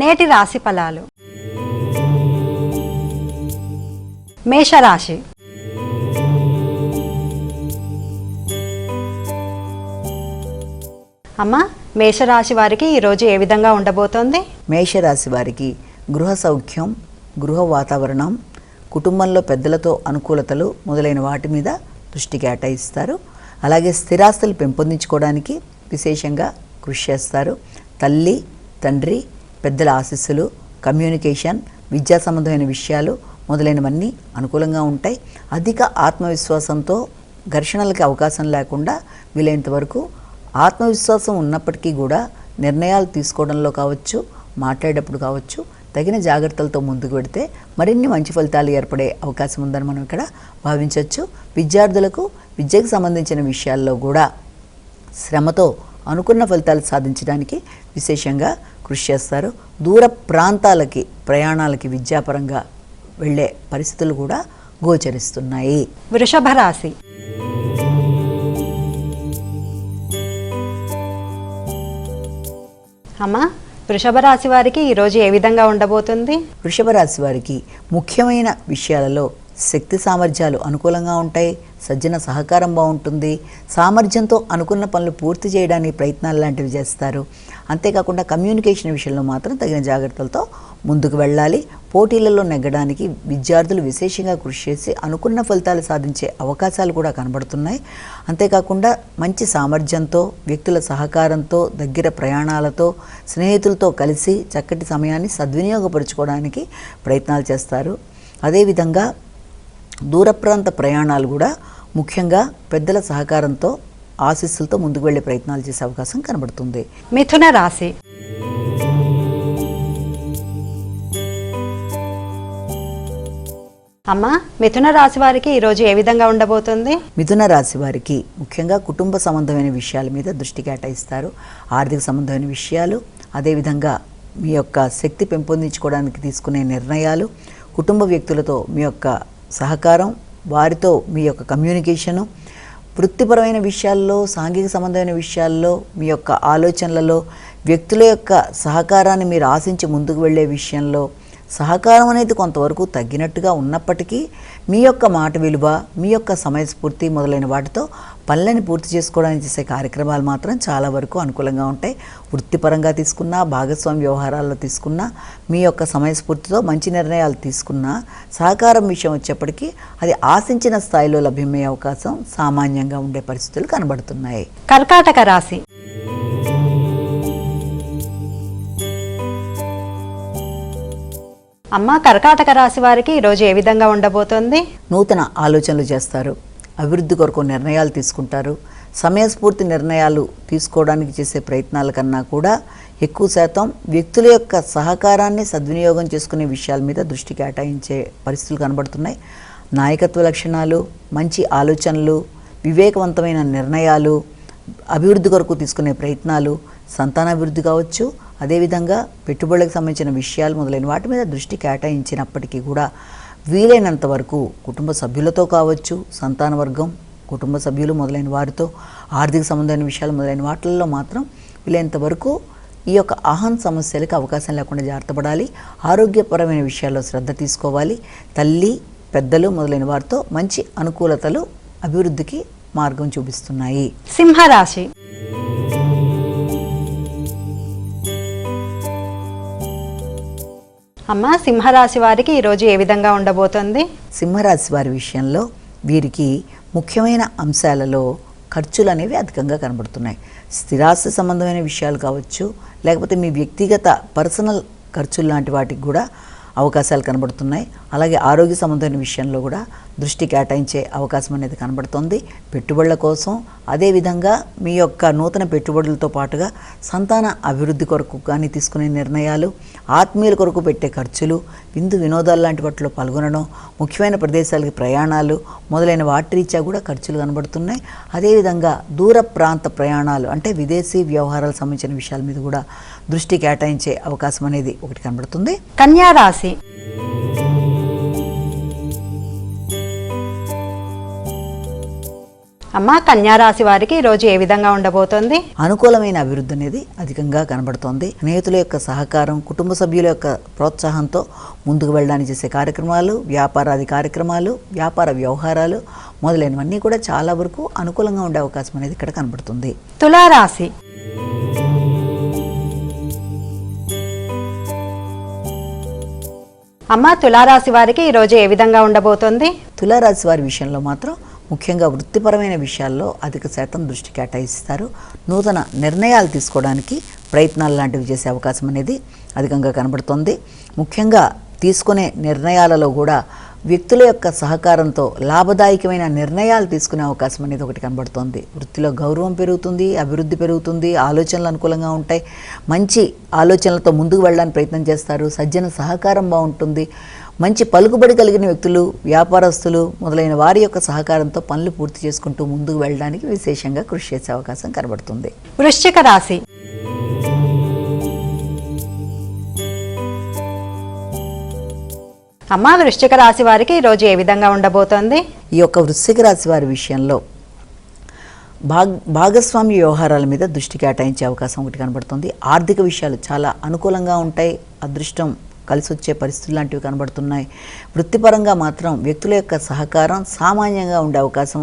నేటి రాశి ఫలాలు. మేషరాశి. అమ్మ, మేషరాశి వారికి ఈరోజు ఏ విధంగా ఉండబోతోంది? మేషరాశి వారికి గృహ సౌఖ్యం, గృహ వాతావరణం, కుటుంబంలో పెద్దలతో అనుకూలతలు మొదలైన వాటి మీద దృష్టి కేటాయిస్తారు. అలాగే స్థిరాస్తులు పెంపొందించుకోవడానికి విశేషంగా కృషి చేస్తారు. తల్లి, తండ్రి, పెద్దల ఆశీస్సులు, కమ్యూనికేషన్, విద్యా సంబంధమైన విషయాలు మొదలైనవన్నీ అనుకూలంగా ఉంటాయి. అధిక ఆత్మవిశ్వాసంతో ఘర్షణలకి అవకాశం లేకుండా వీలైనంత వరకు ఆత్మవిశ్వాసం ఉన్నప్పటికీ కూడా నిర్ణయాలు తీసుకోవడంలో కావచ్చు, మాట్లాడేటప్పుడు కావచ్చు, తగిన జాగ్రత్తలతో ముందుకు పెడితే మరిన్ని మంచి ఫలితాలు ఏర్పడే అవకాశం ఉందని మనం ఇక్కడ భావించవచ్చు. విద్యార్థులకు విద్యకు సంబంధించిన విషయాల్లో కూడా శ్రమతో అనుకున్న ఫలితాలు సాధించడానికి విశేషంగా కృషి చేస్తారు. దూర ప్రాంతాలకి ప్రయాణాలకి విద్యాపరంగా వెళ్ళే పరిస్థితులు కూడా గోచరిస్తున్నాయి. వృషభ రాశి. అమ్మా, వృషభ రాశి వారికి ఈరోజు ఏ విధంగా ఉండబోతుంది? వృషభ రాశి వారికి ముఖ్యమైన విషయాలలో శక్తి సామర్థ్యాలు అనుకూలంగా ఉంటాయి. సజ్జన సహకారం బాగుంటుంది. సామర్థ్యంతో అనుకున్న పనులు పూర్తి చేయడానికి ప్రయత్నాలు లాంటివి చేస్తారు. అంతేకాకుండా కమ్యూనికేషన్ విషయంలో మాత్రం తగిన జాగ్రత్తలతో ముందుకు వెళ్ళాలి. పోటీలలో నెగ్గడానికి విద్యార్థులు విశేషంగా కృషి చేసి అనుకున్న ఫలితాలు సాధించే అవకాశాలు కూడా కనబడుతున్నాయి. అంతేకాకుండా మంచి సామర్థ్యంతో, వ్యక్తుల సహకారంతో, దగ్గర ప్రయాణాలతో, స్నేహితులతో కలిసి చక్కటి సమయాన్ని సద్వినియోగపరుచుకోవడానికి ప్రయత్నాలు చేస్తారు. అదేవిధంగా దూర ప్రాంత ప్రయాణాలు కూడా ముఖ్యంగా పెద్దల సహకారంతో, ఆశీస్సులతో ముందుకు వెళ్ళే ప్రయత్నాలు చేసే అవకాశం కనబడుతుంది. మిథున రాశి. అమ్మ, మిథున రాశి వారికి ఈరోజు ఏ విధంగా ఉండబోతుంది? మిథున రాశి వారికి ముఖ్యంగా కుటుంబ సంబంధమైన విషయాల మీద దృష్టి కేటాయిస్తారు. ఆర్థిక సంబంధమైన విషయాలు, అదేవిధంగా మీ యొక్క శక్తి పెంపొందించుకోవడానికి తీసుకునే నిర్ణయాలు, కుటుంబ వ్యక్తులతో మీ యొక్క సహకారం, వారితో మీ యొక్క కమ్యూనికేషను, వృత్తిపరమైన విషయాల్లో, సాంఘిక సంబంధమైన విషయాల్లో మీ యొక్క ఆలోచనలలో వ్యక్తుల యొక్క సహకారాన్ని మీరు ఆశించి ముందుకు వెళ్ళే విషయంలో సహకారం అనేది కొంతవరకు తగ్గినట్టుగా ఉన్నప్పటికీ మీ యొక్క మాట విలువ, మీ యొక్క సమయస్ఫూర్తి మొదలైన వాటితో పనులని పూర్తి చేసుకోవడానికి చేసే కార్యక్రమాలు మాత్రం చాలా వరకు అనుకూలంగా ఉంటాయి. వృత్తిపరంగా తీసుకున్నా, భాగస్వామ్య వ్యవహారాల్లో తీసుకున్నా, మీ యొక్క సమయస్ఫూర్తితో మంచి నిర్ణయాలు తీసుకున్నా, సహకారం విషయం వచ్చేప్పటికీ అది ఆశించిన స్థాయిలో లభ్యమయ్యే అవకాశం సామాన్యంగా ఉండే పరిస్థితులు కనబడుతున్నాయి. కర్కాటక రాశి. అమ్మ, కర్కాటక రాశి వారికి ఈరోజు ఏ విధంగా ఉండబోతోంది? నూతన ఆలోచనలు చేస్తారు. అభివృద్ధి కొరకు నిర్ణయాలు తీసుకుంటారు. సమయస్ఫూర్తి నిర్ణయాలు తీసుకోవడానికి చేసే ప్రయత్నాల కన్నా కూడా ఎక్కువ శాతం వ్యక్తుల యొక్క సహకారాన్ని సద్వినియోగం చేసుకునే విషయాల మీద దృష్టి కేటాయించే పరిస్థితులు కనబడుతున్నాయి. నాయకత్వ లక్షణాలు, మంచి ఆలోచనలు, వివేకవంతమైన నిర్ణయాలు, అభివృద్ధి కొరకు తీసుకునే ప్రయత్నాలు, సంతానాభివృద్ధి కావచ్చు, అదేవిధంగా పెట్టుబడులకు సంబంధించిన విషయాలు మొదలైన వాటి మీద దృష్టి కేటాయించినప్పటికీ కూడా వీలైనంత వరకు కుటుంబ సభ్యులతో కావచ్చు, సంతాన వర్గం, కుటుంబ సభ్యులు మొదలైన వారితో, ఆర్థిక సంబంధమైన విషయాలు మొదలైన వాటిల్లో మాత్రం వీలైనంత వరకు ఈ యొక్క ఆహాన్ సమస్యలకు అవకాశం లేకుండా జాగ్రత్త పడాలి. ఆరోగ్యపరమైన విషయాల్లో శ్రద్ధ తీసుకోవాలి. తల్లి, పెద్దలు మొదలైన వారితో మంచి అనుకూలతలు అభివృద్ధికి మార్గం చూపిస్తున్నాయి. సింహరాశి. అమ్మ, సింహరాశి వారికి ఈరోజు ఏ విధంగా ఉండబోతుంది? సింహరాశి వారి విషయంలో వీరికి ముఖ్యమైన అంశాలలో ఖర్చులు అనేవి అధికంగా కనబడుతున్నాయి. స్థిరాస్తి సంబంధమైన విషయాలు కావచ్చు, లేకపోతే మీ వ్యక్తిగత పర్సనల్ ఖర్చులు లాంటి వాటికి కూడా అవకాశాలు కనబడుతున్నాయి. అలాగే ఆరోగ్య సంబంధమైన విషయంలో కూడా దృష్టి కేటాయించే అవకాశం అనేది కనబడుతుంది. పెట్టుబడుల కోసం, అదేవిధంగా మీ యొక్క నూతన పెట్టుబడులతో పాటుగా సంతాన అభివృద్ధి కొరకు కానీ తీసుకునే నిర్ణయాలు, ఆత్మీయుల కొరకు పెట్టే ఖర్చులు, విందు వినోదాలు లాంటి వాటిలో పాల్గొనడం, ముఖ్యమైన ప్రదేశాలకి ప్రయాణాలు మొదలైన వాటి రీత్యా కూడా ఖర్చులు కనబడుతున్నాయి. అదేవిధంగా దూర ప్రాంత ప్రయాణాలు అంటే విదేశీ వ్యవహారాలకు సంబంధించిన విషయాల మీద కూడా దృష్టి కేటాయించే అవకాశం అనేది ఒకటి కనబడుతుంది. కన్యా రాశి. అమ్మ కన్యా రాశి వారికి ఈ రోజు ఏ విధంగా ఉండబోతోంది? అనుకూలమైన అభివృద్ధి అనేది అధికంగా కనబడుతోంది. స్నేహితుల యొక్క సహకారం, కుటుంబ సభ్యుల యొక్క ప్రోత్సాహంతో ముందుకు వెళ్ళడానికి చేసే కార్యక్రమాలు, వ్యాపారాది కార్యక్రమాలు, వ్యాపార వ్యవహారాలు మొదలైనవన్నీ కూడా చాలా వరకు అనుకూలంగా ఉండే అవకాశం అనేది ఇక్కడ కనబడుతుంది. తులారాశి. అమ్మ తులారాశి వారికి ఈ రోజు ఏ విధంగా ఉండబోతోంది? తులారాశి వారి విషయంలో మాత్రం ముఖ్యంగా వృత్తిపరమైన విషయాల్లో అధిక శాతం దృష్టి కేటాయిస్తారు. నూతన నిర్ణయాలు తీసుకోవడానికి ప్రయత్నాలు లాంటివి చేసే అవకాశం అనేది అధికంగా కనబడుతుంది. ముఖ్యంగా తీసుకునే నిర్ణయాలలో కూడా వ్యక్తుల యొక్క సహకారంతో లాభదాయకమైన నిర్ణయాలు తీసుకునే అవకాశం అనేది ఒకటి కనబడుతోంది. వృత్తిలో గౌరవం పెరుగుతుంది, అభివృద్ధి పెరుగుతుంది, ఆలోచనలు అనుకూలంగా ఉంటాయి. మంచి ఆలోచనలతో ముందుకు వెళ్ళడానికి ప్రయత్నం చేస్తారు. సజ్జన సహకారం బాగుంటుంది. మంచి పలుకుబడి కలిగిన వ్యక్తులు, వ్యాపారస్తులు మొదలైన వారి యొక్క సహకారంతో పనులు పూర్తి చేసుకుంటూ ముందుకు వెళ్ళడానికి విశేషంగా కృషి చేసే అవకాశం కనబడుతుంది. వృశ్చిక రాశి. అమ్మ వృశ్చిక రాశి వారికి ఈ రోజు ఏ విధంగా ఉండబోతోంది? ఈ యొక్క వృశ్చిక రాశి వారి విషయంలో భాగస్వామ్య వ్యవహారాల మీద దృష్టి కేటాయించే అవకాశం ఒకటి కనబడుతుంది. ఆర్థిక విషయాలు చాలా అనుకూలంగా ఉంటాయి. అదృష్టం కలిసి వచ్చే పరిస్థితులు లాంటివి కనబడుతున్నాయి. వృత్తిపరంగా మాత్రం వ్యక్తుల యొక్క సహకారం సామాన్యంగా ఉండే అవకాశం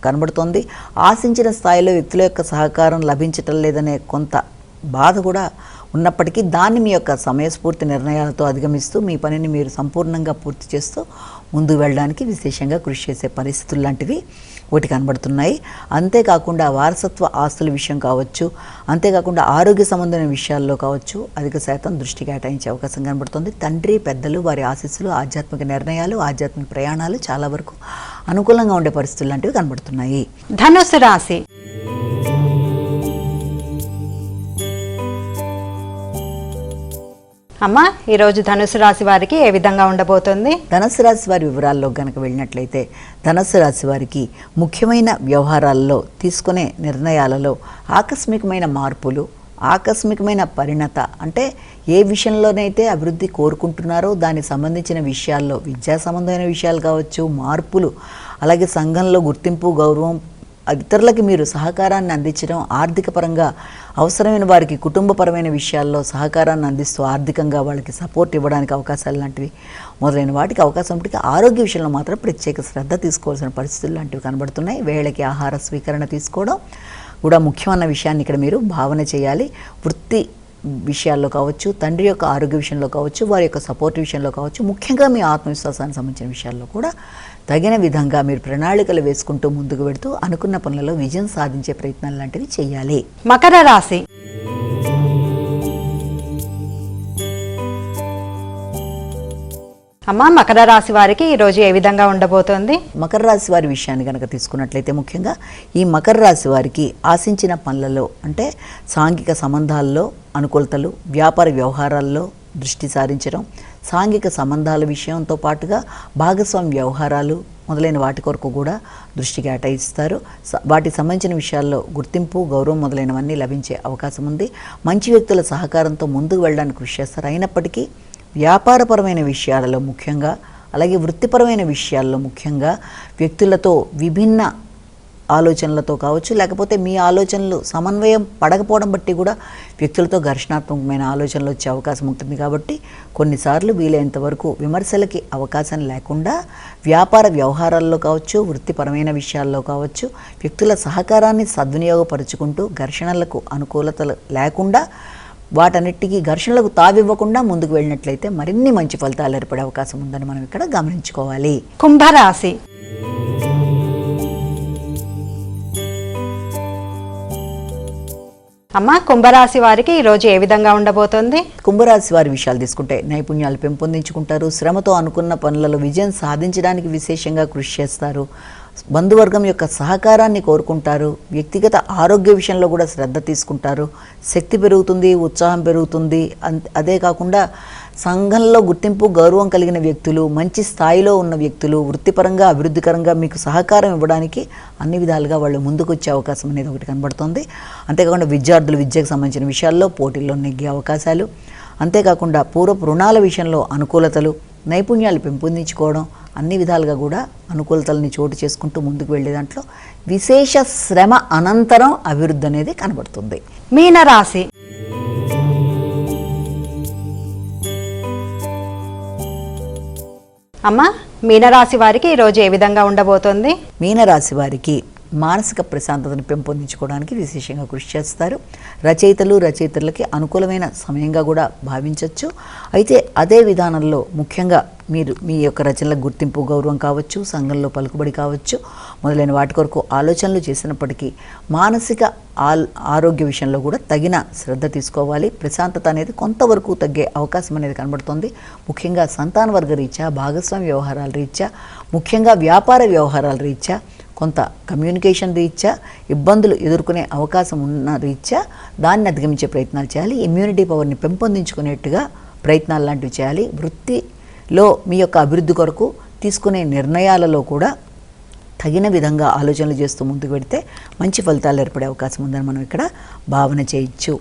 కనబడుతోంది. ఆశించిన స్థాయిలో వ్యక్తుల యొక్క సహకారం లభించటం లేదనే కొంత బాధ కూడా ఉన్నప్పటికీ దాన్ని మీ యొక్క సమయస్ఫూర్తి నిర్ణయాలతో అధిగమిస్తూ మీ పనిని మీరు సంపూర్ణంగా పూర్తి చేస్తూ ముందుకు వెళ్ళడానికి విశేషంగా కృషి చేసే పరిస్థితులు లాంటివి ఒకటి కనబడుతున్నాయి. అంతేకాకుండా వారసత్వ ఆస్తుల విషయం కావచ్చు, అంతేకాకుండా ఆరోగ్య సంబంధమైన విషయాల్లో కావచ్చు అధిక శాతం దృష్టి కేటాయించే అవకాశం కనబడుతుంది. తండ్రి, పెద్దలు, వారి ఆశీస్సులు, ఆధ్యాత్మిక నిర్ణయాలు, ఆధ్యాత్మిక ప్రయాణాలు చాలా వరకు అనుకూలంగా ఉండే పరిస్థితులు లాంటివి కనబడుతున్నాయి. ధనుస్సు రాశి. అమ్మ ఈరోజు ధనుసు రాశి వారికి ఏ విధంగా ఉండబోతుంది? ధనుసు రాశి వారి వివరాల్లో కనుక వెళ్ళినట్లయితే ధనుసు రాశి వారికి ముఖ్యమైన వ్యవహారాల్లో తీసుకునే నిర్ణయాలలో ఆకస్మికమైన మార్పులు, ఆకస్మికమైన పరిణత అంటే ఏ విషయంలోనైతే అభివృద్ధి కోరుకుంటున్నారో దానికి సంబంధించిన విషయాల్లో విద్యా సంబంధమైన విషయాలు కావచ్చు, మార్పులు, అలాగే సంఘంలో గుర్తింపు, గౌరవం, ఇతరులకి మీరు సహకారాన్ని అందించడం, ఆర్థిక పరంగా అవసరమైన వారికి కుటుంబపరమైన విషయాల్లో సహకారాన్ని అందిస్తూ ఆర్థికంగా వాళ్ళకి సపోర్ట్ ఇవ్వడానికి అవకాశాలు లాంటివి మొదలైన వాటికి అవకాశం ఉంటుంది. ఆరోగ్య విషయంలో మాత్రం ప్రత్యేక శ్రద్ధ తీసుకోవాల్సిన పరిస్థితులు లాంటివి కనబడుతున్నాయి. వేళకి ఆహార స్వీకరణ తీసుకోవడం కూడా ముఖ్యమైన విషయాన్ని ఇక్కడ మీరు భావన చేయాలి. వృత్తి విషయాల్లో కావచ్చు, తండ్రి యొక్క ఆరోగ్య విషయంలో కావచ్చు, వారి యొక్క సపోర్ట్ విషయంలో కావచ్చు, ముఖ్యంగా మీ ఆత్మవిశ్వాసానికి సంబంధించిన విషయాల్లో కూడా తగిన విధంగా మీరు ప్రణాళికలు వేసుకుంటూ ముందుకు వెడుతూ అనుకున్న పనులలో విజయం సాధించే ప్రయత్నాలు లాంటివి చేయాలి. మకర రాశి. అమ్మ మకర రాశి వారికి ఈ రోజు ఏ విధంగా ఉండబోతోంది? మకర రాశి వారి విషయాన్ని కనుక తీసుకున్నట్లయితే ముఖ్యంగా ఈ మకర రాశి వారికి ఆశించిన పనులలో అంటే సాంఘిక సంబంధాల్లో అనుకూలతలు, వ్యాపార వ్యవహారాల్లో దృష్టి సారించడం, సాంఘిక సంబంధాల విషయంతో పాటుగా భాగస్వామ్య వ్యవహారాలు మొదలైన వాటి కొరకు కూడా దృష్టి కేటాయిస్తారు. వాటికి సంబంధించిన విషయాల్లో గుర్తింపు, గౌరవం మొదలైనవన్నీ లభించే అవకాశం ఉంది. మంచి వ్యక్తుల సహకారంతో ముందుకు వెళ్ళడానికి కృషి చేస్తారు. అయినప్పటికీ వ్యాపారపరమైన విషయాలలో ముఖ్యంగా, అలాగే వృత్తిపరమైన విషయాల్లో ముఖ్యంగా వ్యక్తులతో విభిన్న ఆలోచనలతో కావచ్చు, లేకపోతే మీ ఆలోచనలు సమన్వయం పడకపోవడం బట్టి కూడా వ్యక్తులతో ఘర్షణాత్మకమైన ఆలోచనలు వచ్చే అవకాశం ఉంటుంది. కాబట్టి కొన్నిసార్లు వీలైనంత వరకు విమర్శలకి అవకాశం లేకుండా వ్యాపార వ్యవహారాల్లో కావచ్చు, వృత్తిపరమైన విషయాల్లో కావచ్చు వ్యక్తుల సహకారాన్ని సద్వినియోగపరుచుకుంటూ ఘర్షణలకు అనుకూలతలు లేకుండా వాటన్నిటికీ ఘర్షణలకు తావివ్వకుండా ముందుకు వెళ్ళినట్లయితే మరిన్ని మంచి ఫలితాలు ఏర్పడే అవకాశం ఉందని మనం ఇక్కడ గమనించుకోవాలి. కుంభరాశి. అమ్మ కుంభరాశి వారికి ఈ రోజు ఏ విధంగా ఉండబోతోంది? కుంభరాశి వారి విషయాలు తీసుకుంటే నైపుణ్యాలు పెంపొందించుకుంటారు. శ్రమతో అనుకున్న పనులలో విజయం సాధించడానికి విశేషంగా కృషి చేస్తారు. బంధువర్గం యొక్క సహకారాన్ని కోరుకుంటారు. వ్యక్తిగత ఆరోగ్య విషయంలో కూడా శ్రద్ధ తీసుకుంటారు. శక్తి పెరుగుతుంది, ఉత్సాహం పెరుగుతుంది. అదే కాకుండా సంఘంలో గుర్తింపు, గౌరవం కలిగిన వ్యక్తులు, మంచి స్థాయిలో ఉన్న వ్యక్తులు, వృత్తిపరంగా అభివృద్ధికరంగా మీకు సహకారం ఇవ్వడానికి అన్ని విధాలుగా వాళ్ళు ముందుకు వచ్చే అవకాశం అనేది ఒకటి కనబడుతుంది. అంతేకాకుండా విద్యార్థులు విద్యకు సంబంధించిన విషయాల్లో పోటీల్లో నెగ్గే అవకాశాలు, అంతేకాకుండా పూర్వపు రుణాల విషయంలో అనుకూలతలు, నైపుణ్యాలు పెంపొందించుకోవడం, అన్ని విధాలుగా కూడా అనుకూలతల్ని చోటు చేసుకుంటూ ముందుకు వెళ్ళే దాంట్లో విశేష శ్రమ అనంతరం అభివృద్ధి అనేది కనబడుతుంది. మీనరాశి. అమ్మ, మీనరాశి వారికి ఈరోజు ఏ విధంగా ఉండబోతోంది? మీనరాశి వారికి మానసిక ప్రశాంతతను పెంపొందించుకోవడానికి విశేషంగా కృషి చేస్తారు. రచయితలకి అనుకూలమైన సమయంగా కూడా భావించవచ్చు. అయితే అదే విధానంలో ముఖ్యంగా మీరు మీ యొక్క రచనలకు గుర్తింపు, గౌరవం కావచ్చు, సంఘంలో పలుకుబడి కావచ్చు, మొదలైన వాటి కొరకు ఆలోచనలు చేసినప్పటికీ మానసిక ఆరోగ్య విషయంలో కూడా తగిన శ్రద్ధ తీసుకోవాలి. ప్రశాంతత అనేది కొంతవరకు తగ్గే అవకాశం అనేది కనబడుతుంది. ముఖ్యంగా సంతానవర్గ రీత్యా, భాగస్వామి వ్యవహారాల రీత్యా, ముఖ్యంగా వ్యాపార వ్యవహారాల రీత్యా, కొంత కమ్యూనికేషన్ రీత్యా ఇబ్బందులు ఎదుర్కొనే అవకాశం ఉన్న రీత్యా దాన్ని అధిగమించే ప్రయత్నాలు చేయాలి. ఇమ్యూనిటీ పవర్ని పెంపొందించుకునేట్టుగా ప్రయత్నాలు లాంటివి చేయాలి. వృత్తిలో మీ యొక్క అభివృద్ధి కొరకు తీసుకునే నిర్ణయాలలో కూడా తగిన విధంగా ఆలోచనలు చేస్తూ ముందుకు పెడితే మంచి ఫలితాలు ఏర్పడే అవకాశం ఉందని మనం ఇక్కడ భావన చేయొచ్చు.